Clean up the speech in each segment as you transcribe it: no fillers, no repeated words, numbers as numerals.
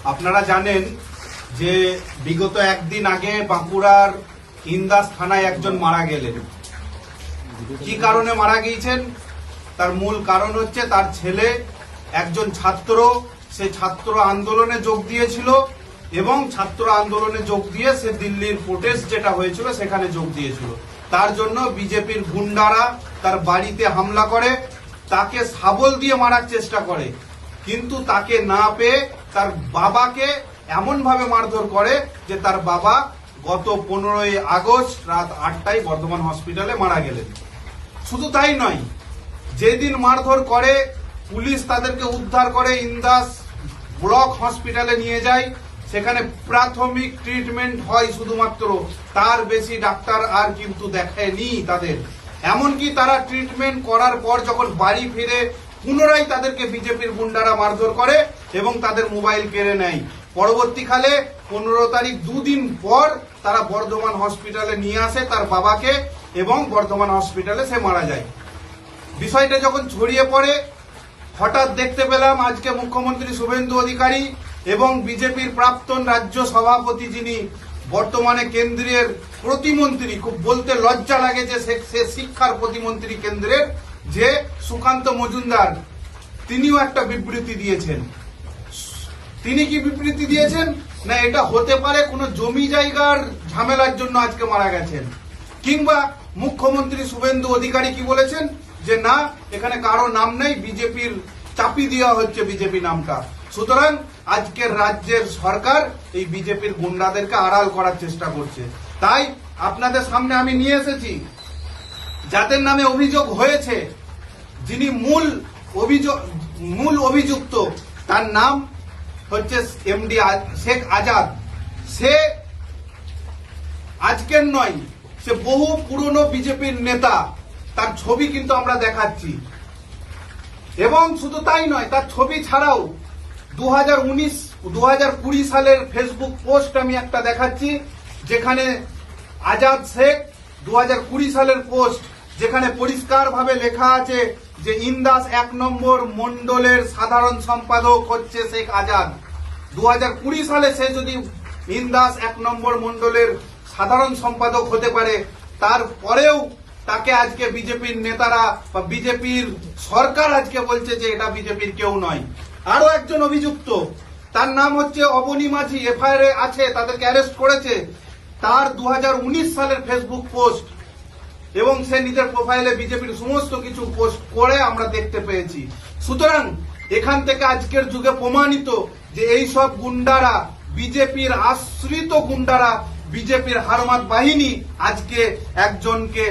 আপনারা জানেন যে বিগত একদিন আগে বাঁকুড়ার ইন্দাস থানায় একজন মারা গেলেন। কি কারণে মারা গিয়েছেন? তার মূল কারণ হচ্ছে তার ছেলে একজন ছাত্র, সে ছাত্র আন্দোলনে যোগ দিয়েছিল এবং ছাত্র আন্দোলনে যোগ দিয়ে সে দিল্লির প্রোটেস্ট যেটা হয়েছিল সেখানে যোগ দিয়েছিল। তার জন্য বিজেপির গুন্ডারা তার বাড়িতে হামলা করে, তাকে শাবল দিয়ে মারার চেষ্টা করে, কিন্তু তাকে না পেয়ে তার বাবাকে এমন ভাবে মারধর করে যে তার বাবা গত 15ই আগস্ট রাত 8টায় বর্ধমান হসপিটালে মারা গেলেন। শুধু তাই নয়, যেদিন মারধর করে পুলিশ তাদেরকে উদ্ধার করে ইন্দাস ব্লক হসপিটালে নিয়ে যায়, সেখানে প্রাথমিক ট্রিটমেন্ট হয় শুধুমাত্র, তার বেশি ডাক্তার আর কিন্তু দেখেনি তাদের। এমনকি তারা ট্রিটমেন্ট করার পর যখন বাড়ি ফিরে পুনরায় তাদেরকে বিজেপির গুন্ডারা মারধর করে এবং তাদের মোবাইল কেড়ে নেয়। পরবর্তীকালে 15 তারিখ দুদিন পর তারা বর্ধমান হসপিটালে নিয়ে আসে তার বাবাকে এবং বর্ধমান হসপিটালে সে মারা যায়। বিষয়টা যখন ছড়িয়ে পড়ে, হঠাৎ দেখতে পেলাম আজকে মুখ্যমন্ত্রী শুভেন্দু অধিকারী এবং বিজেপির প্রাক্তন রাজ্য সভাপতি, যিনি বর্তমানে কেন্দ্রের প্রতিমন্ত্রী, খুব বলতে লজ্জা লাগে যে সে শিক্ষার প্রতিমন্ত্রী কেন্দ্রের, যে সুকান্ত মজুমদার, তিনিও একটা বিবৃতি দিয়েছেন। তিনি কি বিবৃতি দিয়েছেন? না, এটা হতে পারে কোনো জমি জায়গার ঝামেলার জন্য আজকে মারা গেছেন। কিংবা মুখ্যমন্ত্রী শুভেন্দু অধিকারী কি বলেছেন? যে না, এখানে কারো নাম নেই, বিজেপির চাপি দেওয়া হচ্ছে বিজেপি নামটা। সুতরাং আজকের রাজ্যের সরকার এই বিজেপির গুন্ডাদেরকে আড়াল করার চেষ্টা করছে। তাই আপনাদের সামনে আমি নিয়ে এসেছি যাদের নামে অভিযোগ হয়েছে, যিনি মূল অভিযুক্ত, তার নাম হচ্ছে এমডি শেখ আজাদ। সে আজকের নয়, সে বহু পুরনো বিজেপির নেতা। তার ছবি কিন্তু আমরা দেখাচ্ছি। এবং শুধু তাই নয়, তার ছবি ছাড়াও 2020 সালের ফেসবুক পোস্ট আমি একটা দেখাচ্ছি, যেখানে আজাদ শেখ 2020 সালের পোস্ট, যেখানে পরিষ্কারভাবে লেখা আছে যে ইন্দাস 1 নম্বর মন্ডলের সাধারণ সম্পাদক হচ্ছে শেখ আজাদ। 2020 সালে সে যদি ইন্দাস 1 নম্বর মন্ডলের সাধারণ সম্পাদক হতে পারে, তারপরেও তাকে আজকে বিজেপির নেতারা বা বিজেপির সরকার আজকে বলছে যে এটা বিজেপির কেউ নয়। আরো একজন অভিযুক্ত, তার নাম হচ্ছে অবনী মাঝি, এফআইআর আছে, তাদেরকে অ্যারেস্ট করেছে। তার 2019 সালের ফেসবুক পোস্ট এবং সে নিজের প্রোফাইলে বিজেপির সমস্ত কিছু পোস্ট করে আমরা দেখতে পেয়েছি। সুতরাং এখান থেকে আজকের যুগে প্রমাণিত যে এই সব গুন্ডারা, বিজেপির আশ্রিত গুন্ডারা, বিজেপির হারমাত বাহিনী আজকে একজনকে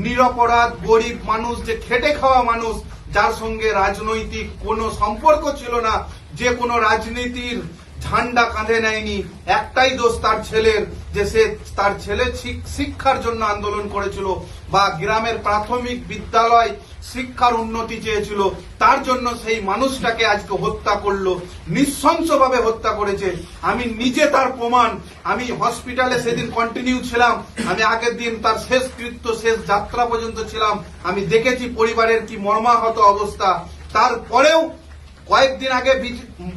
নিরপরাধ গরিব মানুষ, যে খেটে খাওয়া মানুষ, যার সঙ্গে রাজনৈতিক কোনো সম্পর্ক ছিল না, যে কোনো রাজনীতির ঝান্ডা কাঁধে নেয়নি, একটাই দোষ তার ছেলের, যে তার ছেলে শিক্ষার জন্য আন্দোলন করেছিল বা গ্রামের প্রাথমিক বিদ্যালয় শিক্ষার উন্নতি চেয়েছিল, তার জন্য সেই মানুষটাকে আজকে হত্যা করলো, নৃশংসভাবে হত্যা করেছে। আমি নিজে তার প্রমাণ, আমি হসপিটালে সেদিন কন্টিনিউ ছিলাম, আমি আগের দিন তার শেষকৃত্য, শেষ যাত্রা পর্যন্ত ছিলাম, আমি দেখেছি পরিবারের কি মর্মাহত অবস্থা। তারপরেও কয়েকদিন আগে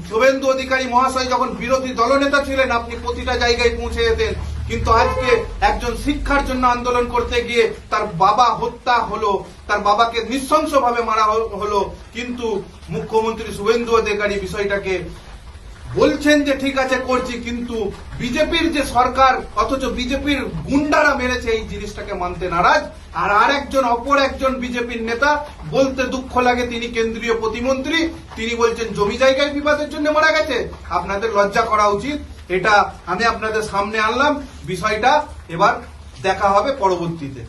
শুভেন্দু অধিকারী মহাশয় যখন বিরোধী দলনেতা ছিলেন, আপনি প্রতিটা জায়গায় পৌঁছে যেতেন, কিন্তু আজকে একজন শিক্ষার জন্য আন্দোলন করতে গিয়ে তার বাবা হত্যা হলো, তার বাবাকে নৃশংসভাবে মারা হলো। কিন্তু মুখ্যমন্ত্রী শুভেন্দু অধিকারী বিষয়টাকে বলছেন যে ঠিক আছে করছি, কিন্তু বিজেপির যে সরকার, অথচ বিজেপির গুন্ডারা মেরেছে, এই জিনিসটাকে মানতে নারাজ। আর অপর একজন বিজেপির নেতা, বলতে দুঃখ লাগে, তিনি কেন্দ্রীয় প্রতিমন্ত্রী, তিনি বলছেন জমি জায়গায় বিবাদের জন্য মারা গেছে। আপনাদের লজ্জা করা উচিত। এটা আমি আপনাদের সামনে আনলাম, বিষয়টা এবার দেখা হবে পরবর্তীতে।